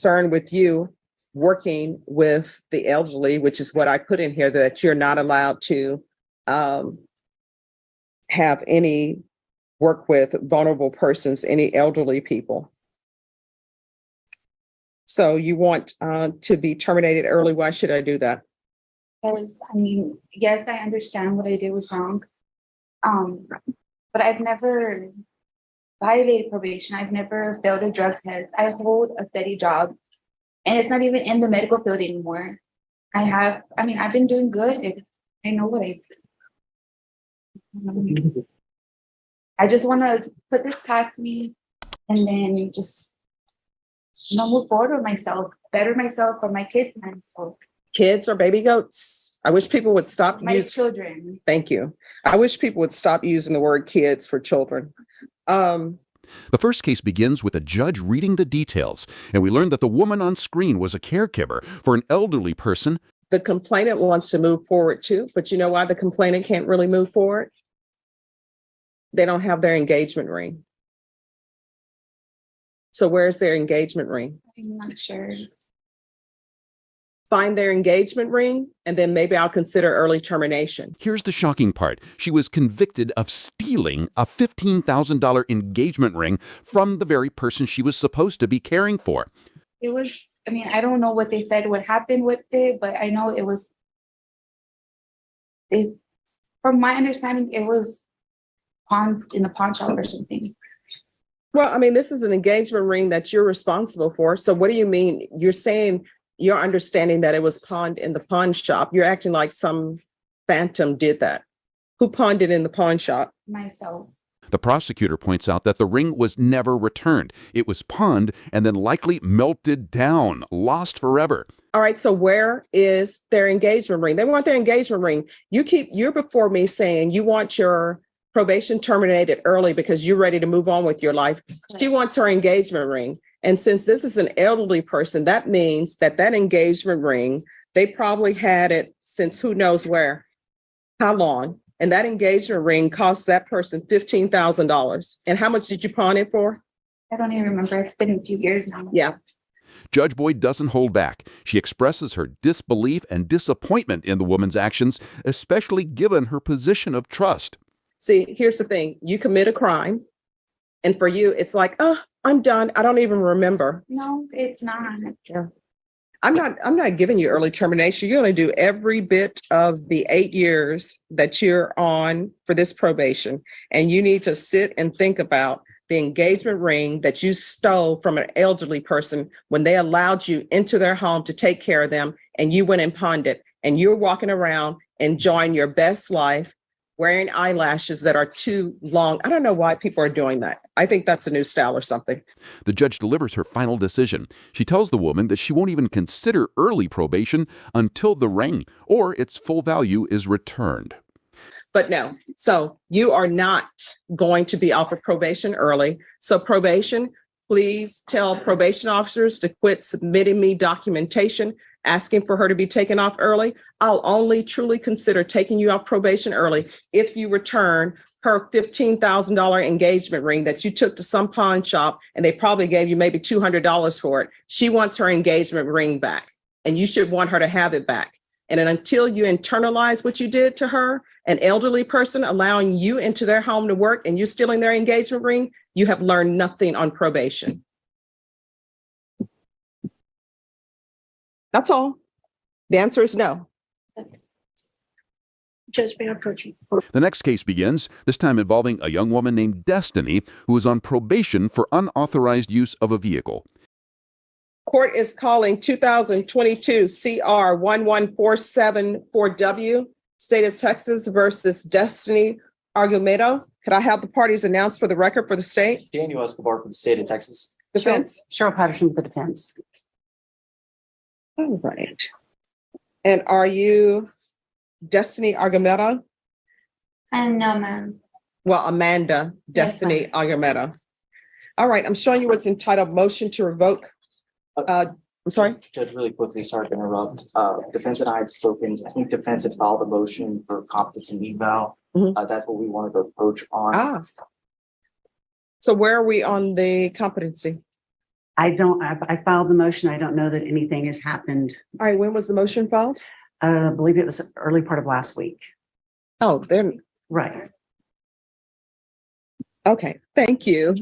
concern with you working with the elderly, which is what I put in here, that you're not allowed to have any work with vulnerable persons, any elderly people. So you want to be terminated early. Why should I do that? Because, I mean, yes, I understand what I did was wrong. But I've never violated probation. I've never failed a drug test. I hold a steady job, and it's not even in the medical field anymore. I've been doing good. I know what I do. I just want to put this past me and then just move forward with myself, better myself for my kids and myself. Kids or baby goats? I wish people would stop My children. Thank you. I wish people would stop using the word kids for children. The first case begins with a judge reading the details, and we learn that the woman on screen was a caregiver for an elderly person. The complainant wants to move forward too, but you know why the complainant can't really move forward? They don't have their engagement ring. So where's their engagement ring? I'm not sure. Find their engagement ring, and then maybe I'll consider early termination. Here's the shocking part. She was convicted of stealing a $15,000 engagement ring from the very person she was supposed to be caring for. It was, I don't know what they said, what happened with it, but I know from my understanding, it was pawned in the pawn shop or something. Well, this is an engagement ring that you're responsible for. So what do you mean? You're saying you're understanding that it was pawned in the pawn shop. You're acting like some phantom did that. Who pawned it in the pawn shop? Myself. The prosecutor points out that the ring was never returned. It was pawned and then likely melted down, lost forever. All right, so where is their engagement ring? They want their engagement ring. You're before me saying you want your probation terminated early because you're ready to move on with your life. She wants her engagement ring. And since this is an elderly person, that means that engagement ring, they probably had it since who knows where, how long. And that engagement ring cost that person $15,000. And how much did you pawn it for? I don't even remember. It's been a few years now. Yeah. Judge Boyd doesn't hold back. She expresses her disbelief and disappointment in the woman's actions, especially given her position of trust. See, here's the thing. You commit a crime. And for you, it's like, oh, I'm done. I don't even remember. No, it's not. Yeah. I'm not giving you early termination. You're going to do every bit of the 8 years that you're on for this probation. And you need to sit and think about the engagement ring that you stole from an elderly person when they allowed you into their home to take care of them, and you went and pawned it. And you're walking around enjoying your best life, wearing eyelashes that are too long. I don't know why people are doing that. I think that's a new style or something. The judge delivers her final decision. She tells the woman that she won't even consider early probation until the ring or its full value is returned. But no, so you are not going to be offered probation early. So probation, please tell probation officers to quit submitting me documentation asking for her to be taken off early. I'll only truly consider taking you off probation early if you return her $15,000 engagement ring that you took to some pawn shop and they probably gave you maybe $200 for it. She wants her engagement ring back, and you should want her to have it back. And then until you internalize what you did to her, an elderly person allowing you into their home to work and you stealing their engagement ring, you have learned nothing on probation. That's all. The answer is no. Judge, may I approach you? The next case begins, this time involving a young woman named Destiny, who is on probation for unauthorized use of a vehicle. Court is calling 2022 CR 11474W, State of Texas versus Destiny Argumedo. Could I have the parties announced for the record for the state? Daniel Escobar for the state of Texas. Defense? Cheryl Patterson for the defense. All right. And are you Destiny Argumedo? No, ma'am. Well, Amanda Destiny Argumedo. All right. I'm showing you what's entitled motion to revoke. I'm sorry. Judge, really quickly, sorry to interrupt. Defense and I had spoken. I think defense had filed a motion for competency eval. That's what we wanted to approach on. So where are we on the competency? I filed the motion. I don't know that anything has happened. All right, when was the motion filed? I believe it was early part of last week. Oh, there, Right. okay, thank you.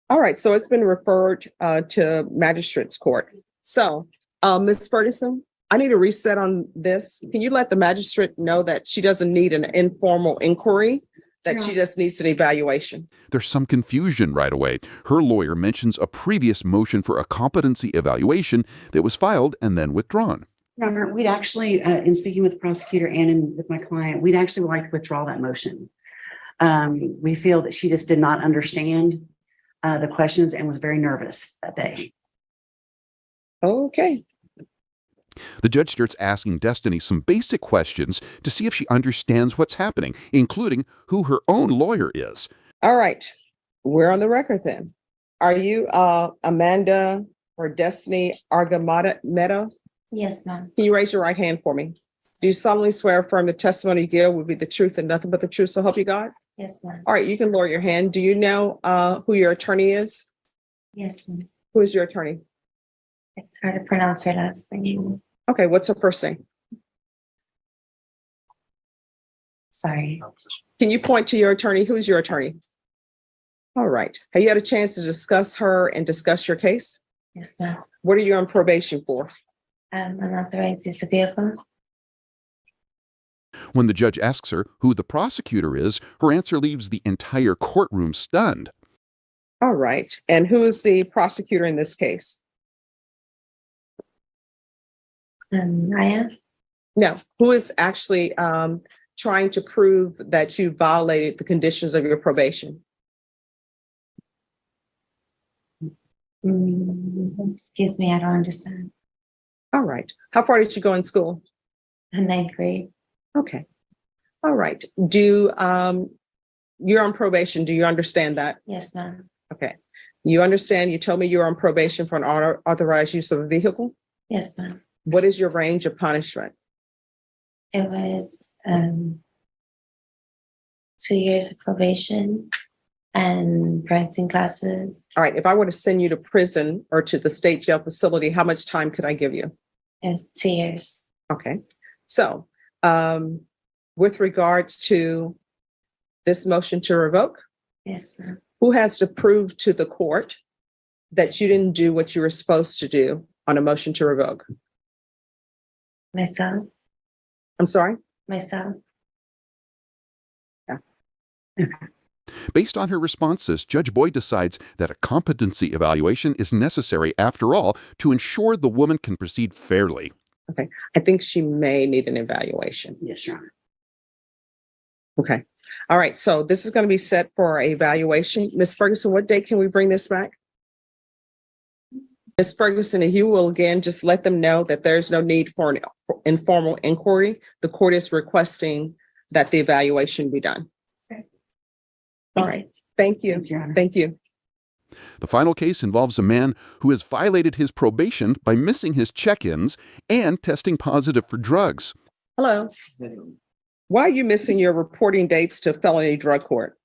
All right, so it's been referred to magistrate's court. So, Ms. Ferguson, I need a reset on this. Can you let the magistrate know that she doesn't need an informal inquiry, that she just needs an evaluation? There's some confusion right away. Her lawyer mentions a previous motion for a competency evaluation that was filed and then withdrawn. Your Honor, we'd actually, in speaking with the prosecutor and with my client, we'd actually like to withdraw that motion. We feel that she just did not understand the questions and was very nervous that day. Okay, The judge starts asking Destiny some basic questions to see if she understands what's happening, including who her own lawyer is. all right. We're on the record then. Are you Amanda or Destiny Argamata? Yes, ma'am. Can you raise your right hand for me? Do you solemnly swear or affirm the testimony you give will be the truth and nothing but the truth, so help you God? Yes, ma'am. All right, you can lower your hand. Do you know who your attorney is? Yes, ma'am. Who is your attorney? It's hard to pronounce her last name. Okay, what's her first name? Sorry. Can you point to your attorney? Who's your attorney? All right. Have you had a chance to discuss her and discuss your case? Yes, ma'am. What are you on probation for? Unauthorized use of vehicle. When the judge asks her who the prosecutor is, her answer leaves the entire courtroom stunned. All right. And who is the prosecutor in this case? I am. No, who is actually trying to prove that you violated the conditions of your probation? Excuse me, I don't understand. All right. How far did you go in school? Ninth grade. Okay. All right. You're on probation. Do you understand that? Yes, ma'am. Okay. You understand, you told me you're on probation for an unauthorized use of a vehicle? Yes, ma'am. What is your range of punishment? It was 2 years of probation and parenting classes. All right. If I were to send you to prison or to the state jail facility, how much time could I give you? It was 2 years. Okay. So, with regards to this motion to revoke, Yes, ma'am. who has to prove to the court that you didn't do what you were supposed to do on a motion to revoke? Myself. I'm sorry? Myself. Based on her responses, Judge Boyd decides that a competency evaluation is necessary after all to ensure the woman can proceed fairly. Okay. I think she may need an evaluation. Yes, Your Honor. Okay. All right. So this is going to be set for a evaluation. Ms. Ferguson, what date can we bring this back? Ms. Ferguson, if you will again, just let them know that there's no need for an informal inquiry. The court is requesting that the evaluation be done. Okay. All right. Thank you. Thank you, Your Honor. Thank you. The final case involves a man who has violated his probation by missing his check-ins and testing positive for drugs. Hello. Why are you missing your reporting dates to felony drug court?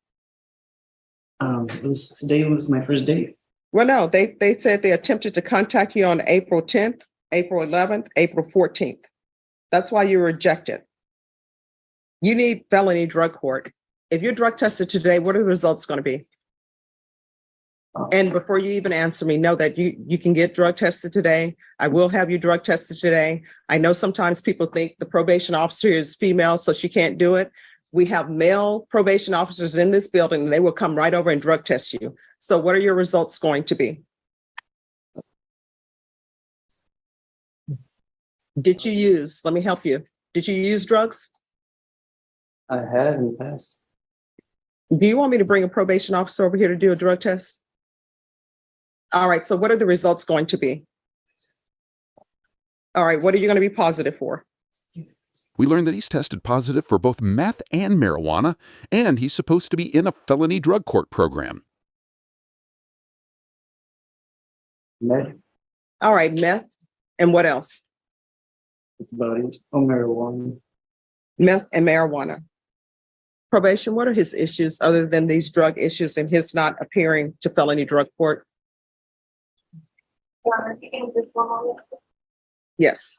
Today was my first date. Well, no, they said they attempted to contact you on April 10th, April 11th, April 14th. That's why you were rejected. You need felony drug court. If you're drug tested today, what are the results going to be? And before you even answer me, know that you can get drug tested today. I will have you drug tested today. I know sometimes people think the probation officer is female, so she can't do it. We have male probation officers in this building, and they will come right over and drug test you. So what are your results going to be? Did you use, let me help you. Did you use drugs? I had in the past. Do you want me to bring a probation officer over here to do a drug test? All right, so what are the results going to be? All right, what are you going to be positive for? We learned that he's tested positive for both meth and marijuana, and he's supposed to be in a felony drug court program. Med. All right, meth. And what else? It's about it. Oh, marijuana. Meth and marijuana. Probation, what are his issues other than these drug issues and his not appearing to felony drug court? Yes.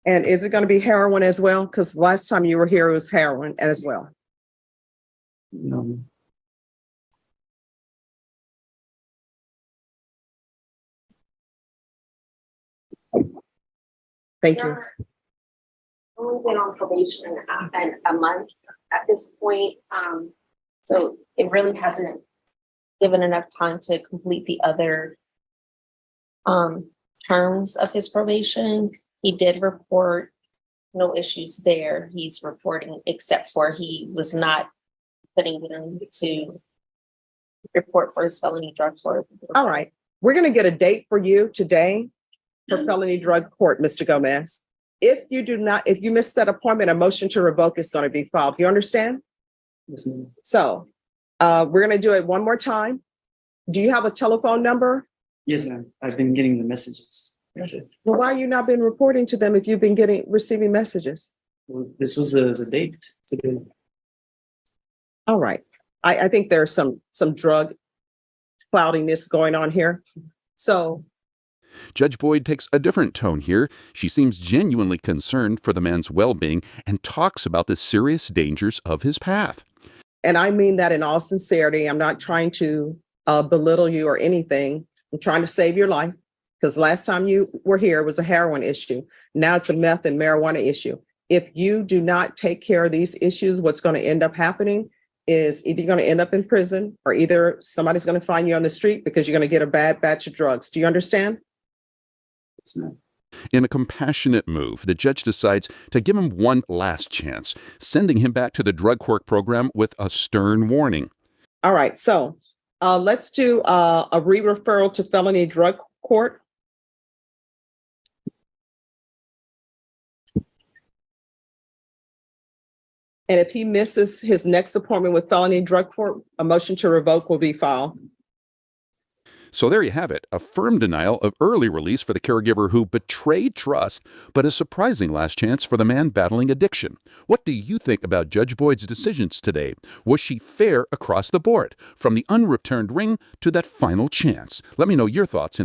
And is it going to be heroin as well? Because last time you were here, it was heroin as well. No. Thank you. Only been on probation a month at this point. So it really hasn't given enough time to complete the other terms of his probation. He did report no issues there. He's reporting, except for he was not putting it into report for his felony drug court. All right. We're going to get a date for you today for felony drug court, Mr. Gomez. If you miss that appointment, a motion to revoke is going to be filed. You understand? Yes, ma'am. So we're going to do it one more time. Do you have a telephone number? Yes, ma'am. I've been getting the messages. Well, why you not been reporting to them if you've been receiving messages? Well, this was the date today. All right. I think there's some drug cloudiness going on here. So Judge Boyd takes a different tone here. She seems genuinely concerned for the man's well-being and talks about the serious dangers of his path. and I mean that in all sincerity. I'm not trying to belittle you or anything. I'm trying to save your life, because last time you were here was a heroin issue. Now it's a meth and marijuana issue. If you do not take care of these issues, what's going to end up happening is either you're going to end up in prison, or either somebody's going to find you on the street because you're going to get a bad batch of drugs. Do you understand? Yes, ma'am. In a compassionate move, the judge decides to give him one last chance, sending him back to the drug court program with a stern warning. All right. So let's do a re-referral to felony drug court. And if he misses his next appointment with felony drug court, a motion to revoke will be filed. So there you have it, a firm denial of early release for the caregiver who betrayed trust, but a surprising last chance for the man battling addiction. What do you think about Judge Boyd's decisions today? Was she fair across the board, from the unreturned ring to that final chance? Let me know your thoughts in